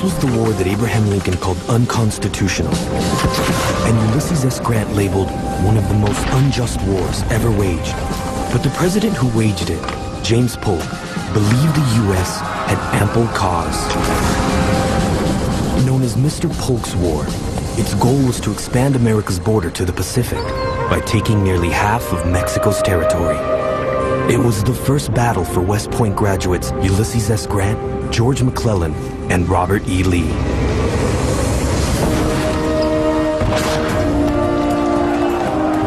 This was the war that Abraham Lincoln called unconstitutional, and Ulysses S. Grant labeled one of the most unjust wars ever waged. But the president who waged it, James Polk, believed the U.S. had ample cause. Known as Mr. Polk's War, its goal was to expand America's border to the Pacific by taking nearly half of Mexico's territory. It was the first battle for West Point graduates Ulysses S. Grant, George McClellan, and Robert E. Lee.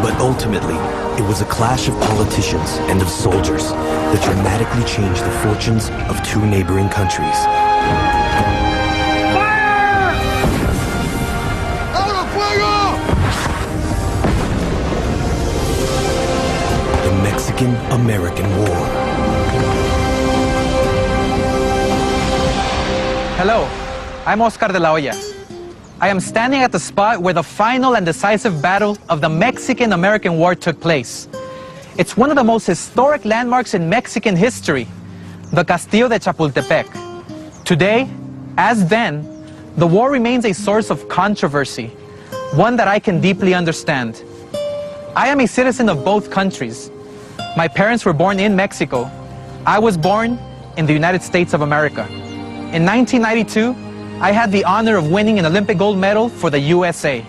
But ultimately, it was a clash of politicians and of soldiers that dramatically changed the fortunes of two neighboring countries. The Mexican-American War. Hello, I'm Oscar de la Hoya. I am standing at the spot where the final and decisive battle of the Mexican-American War took place. It's one of the most historic landmarks in Mexican history, the Castillo de Chapultepec. Today, as then, the war remains a source of controversy, one that I can deeply understand. I am a citizen of both countries. My parents were born in Mexico. I was born in the United States of America. In 1992, I had the honor of winning an Olympic gold medal for the USA.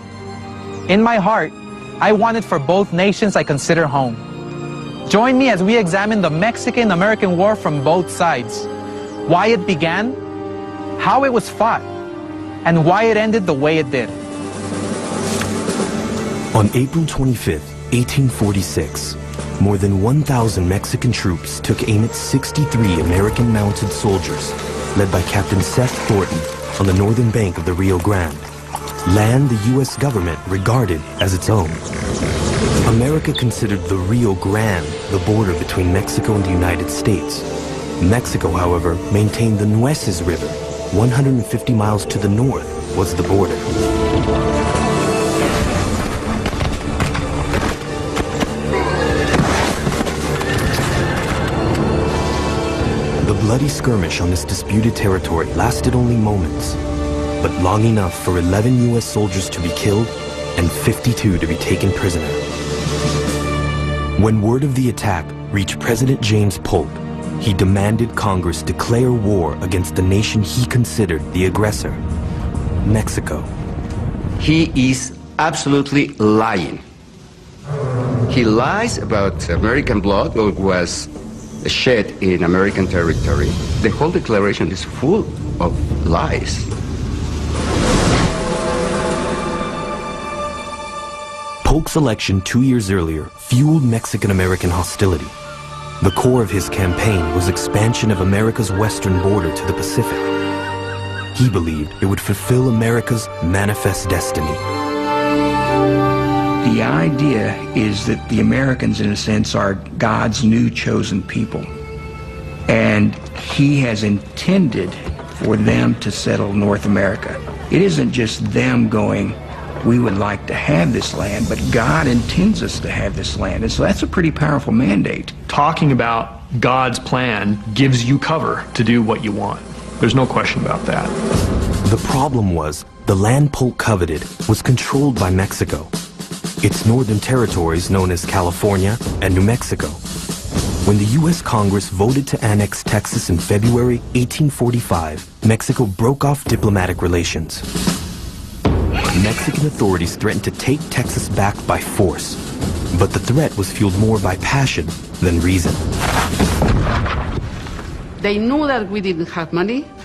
In my heart, I wanted for both nations I consider home. Join me as we examine the Mexican-American War from both sides, why it began, how it was fought, and why it ended the way it did. On April 25, 1846, more than 1,000 Mexican troops took aim at 63 American mounted soldiers, led by Captain Seth Thornton, on the northern bank of the Rio Grande, land the U.S. government regarded as its own. America considered the Rio Grande the border between Mexico and the United States. Mexico, however, maintained the Nueces River, 150 miles to the north, was the border. The bloody skirmish on this disputed territory lasted only moments, but long enough for 11 U.S. soldiers to be killed and 52 to be taken prisoner. When word of the attack reached President James Polk, he demanded Congress declare war against the nation he considered the aggressor, Mexico. He is absolutely lying. He lies about American blood was shed in American territory. The whole declaration is full of lies. Polk's election 2 years earlier fueled Mexican-American hostility. The core of his campaign was expansion of America's western border to the Pacific. He believed it would fulfill America's manifest destiny. The idea is that the Americans, in a sense, are God's new chosen people. And he has intended for them to settle North America. It isn't just them going, we would like to have this land, but God intends us to have this land. And so that's a pretty powerful mandate. Talking about God's plan gives you cover to do what you want. There's no question about that. The problem was the land Polk coveted was controlled by Mexico. Its northern territories, known as California and New Mexico. When the U.S. Congress voted to annex Texas in February 1845, Mexico broke off diplomatic relations. Mexican authorities threatened to take Texas back by force, but the threat was fueled more by passion than reason. They knew that we didn't have money.